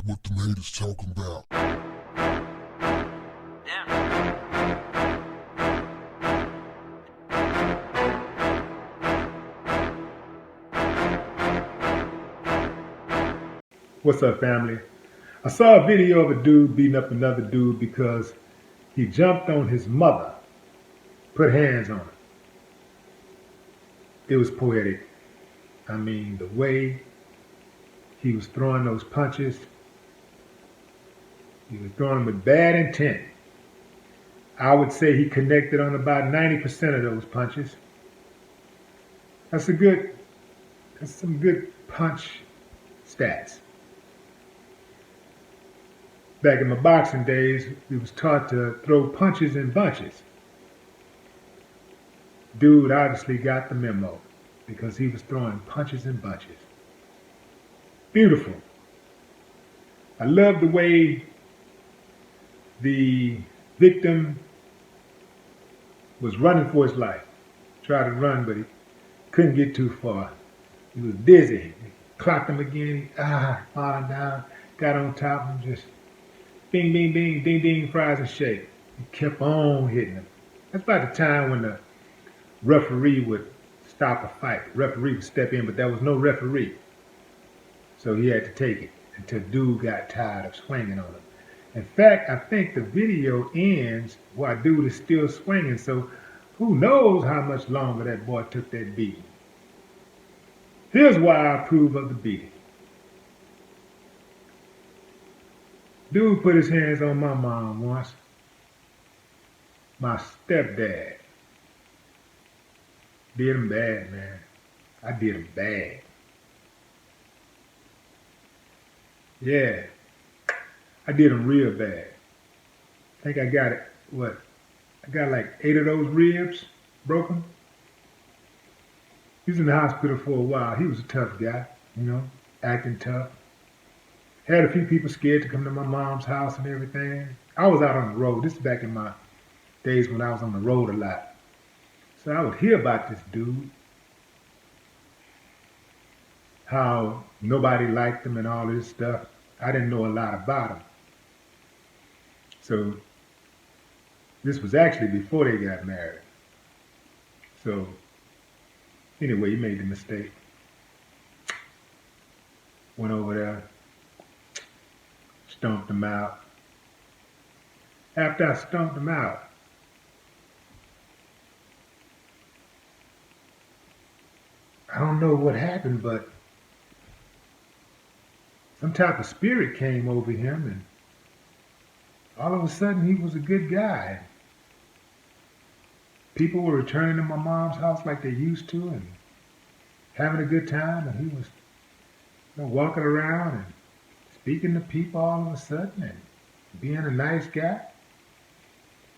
what the haters talking about. What's up, family? I saw a video of a dude beating up another dude because he jumped on his mother, put hands on her. It was poetic. I mean, the way he was throwing those punches, he was throwing them with bad intent. I would say he connected on about 90% of those punches. That's some good punch stats. Back in my boxing days, we was taught to throw punches in bunches. Dude obviously got the memo because he was throwing punches in bunches. Beautiful. I love the way the victim was running for his life. Tried to run, but he couldn't get too far. He was dizzy. He clocked him again. Falling down. Got on top of him, just bing, bing, bing, ding, ding, fries and shake. He kept on hitting him. That's about the time when the referee would stop a fight. The referee would step in, but there was no referee. So he had to take it until dude got tired of swinging on him. In fact, I think the video ends while dude is still swinging, so who knows how much longer that boy took that beating. Here's why I approve of the beating. Dude put his hands on my mom once. My stepdad. Did him bad, man. I did him bad. Yeah. I did him real bad. I think I got it, I got like 8 of those ribs broken. He was in the hospital for a while. He was a tough guy, acting tough. Had a few people scared to come to my mom's house and everything. I was out on the road. This is back in my days when I was on the road a lot. So I would hear about this dude, how nobody liked him and all this stuff. I didn't know a lot about him. So this was actually before they got married. So anyway, he made the mistake. Went over there, stomped him out. After I stomped him out, I don't know what happened, but some type of spirit came over him, and all of a sudden he was a good guy. People were returning to my mom's house like they used to and having a good time, and he was walking around and speaking to people all of a sudden and being a nice guy.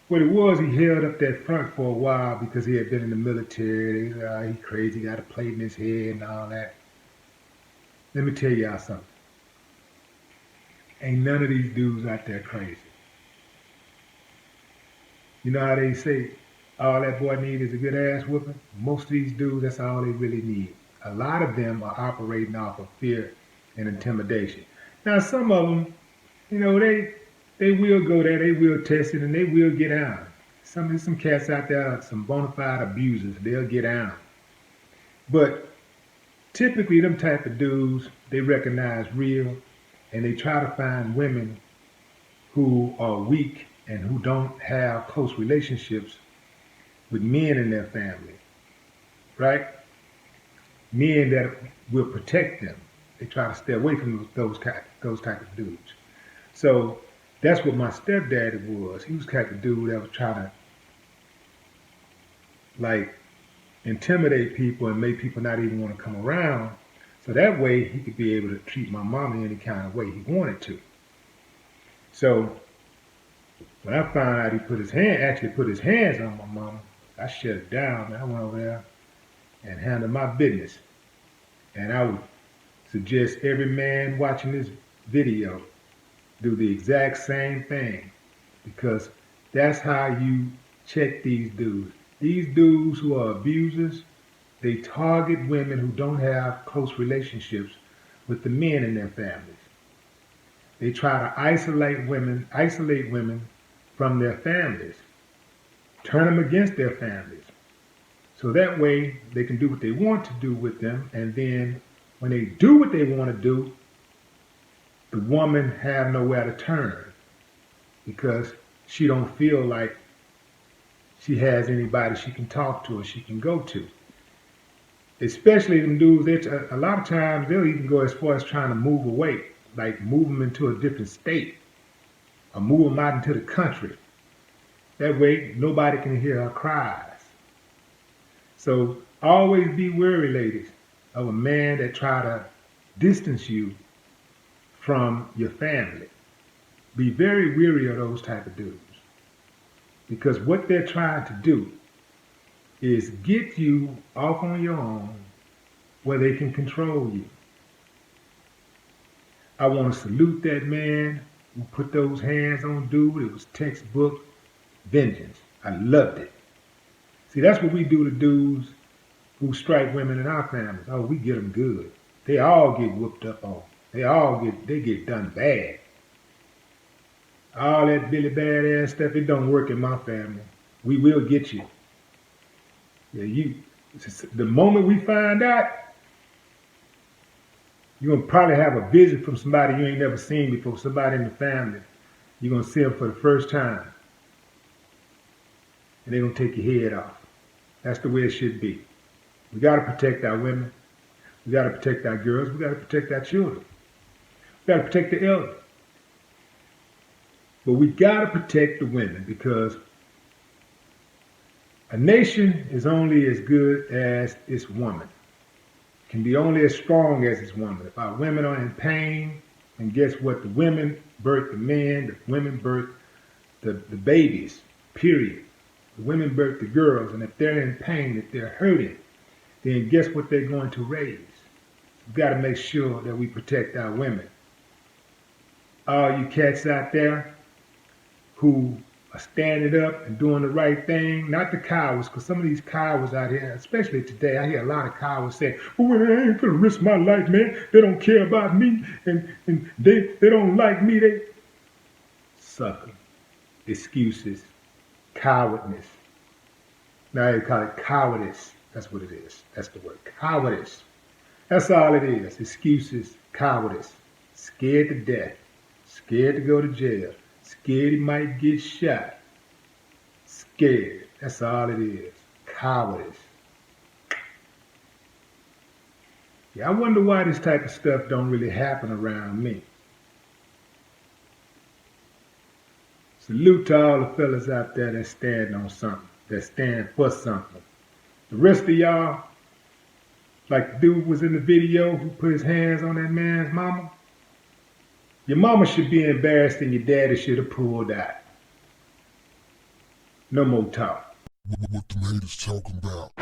What it was, he held up that front for a while because he had been in the military. He crazy, got a plate in his head and all that. Let me tell y'all something. Ain't none of these dudes out there crazy. You know how they say, all that boy needs is a good ass whooping? Most of these dudes, that's all they really need. A lot of them are operating off of fear and intimidation. Now, some of them, they will go there, they will test it, and they will get out. Some cats out there, some bona fide abusers, they'll get out. But typically, them type of dudes, they recognize real, and they try to find women who are weak and who don't have close relationships with men in their family, right? Men that will protect them. They try to stay away from those type of dudes. So that's what my stepdaddy was. He was the type of dude that was trying to intimidate people and make people not even want to come around. So that way he could be able to treat my mama any kind of way he wanted to. So when I found out he put his hands on my mama, I shut it down. I went over there and handled my business. And I would suggest every man watching this video do the exact same thing, because that's how you check these dudes. These dudes who are abusers, they target women who don't have close relationships with the men in their families. They try to isolate women from their families, turn them against their families. So that way they can do what they want to do with them, and then when they do what they want to do, the woman have nowhere to turn because she don't feel like she has anybody she can talk to or she can go to. Especially them dudes, a lot of times they'll even go as far as trying to move away, like move them into a different state or move them out into the country. That way nobody can hear her cries. So always be wary, ladies, of a man that try to distance you from your family. Be very weary of those type of dudes, because what they're trying to do is get you off on your own where they can control you. I want to salute that man who put those hands on dude. It was textbook vengeance. I loved it. See, that's what we do to dudes who strike women in our families. Oh, we get them good. They all get whooped up on. They get done bad. All that Billy Badass stuff, it don't work in my family. We will get you. Yeah, the moment we find out, you're gonna probably have a visit from somebody you ain't never seen before, somebody in the family. You're gonna see them for the first time. And they're gonna take your head off. That's the way it should be. We gotta protect our women. We gotta protect our girls. We gotta protect our children. We gotta protect the elderly. But we gotta protect the women, because a nation is only as good as its woman. Can be only as strong as its woman. If our women are in pain, and guess what? The women birth the men, the women birth the babies, period. The women birth the girls, and if they're in pain, if they're hurting, then guess what they're going to raise? We've got to make sure that we protect our women. All you cats out there who are standing up and doing the right thing, not the cowards, because some of these cowards out here, especially today, I hear a lot of cowards saying, oh, I ain't gonna risk my life, man. They don't care about me, and they don't like me. They sucker. Excuses. Cowardness. Now they call it cowardice. That's what it is. That's the word. Cowardice. That's all it is. Excuses. Cowardice. Scared to death. Scared to go to jail. Scared he might get shot. Scared. That's all it is. Cowardice. Yeah, I wonder why this type of stuff don't really happen around me. Salute to all the fellas out there that stand on something, that stand for something. The rest of y'all, like the dude was in the video who put his hands on that man's mama, your mama should be embarrassed and your daddy should have pulled out. No more talk. What the haters talking about?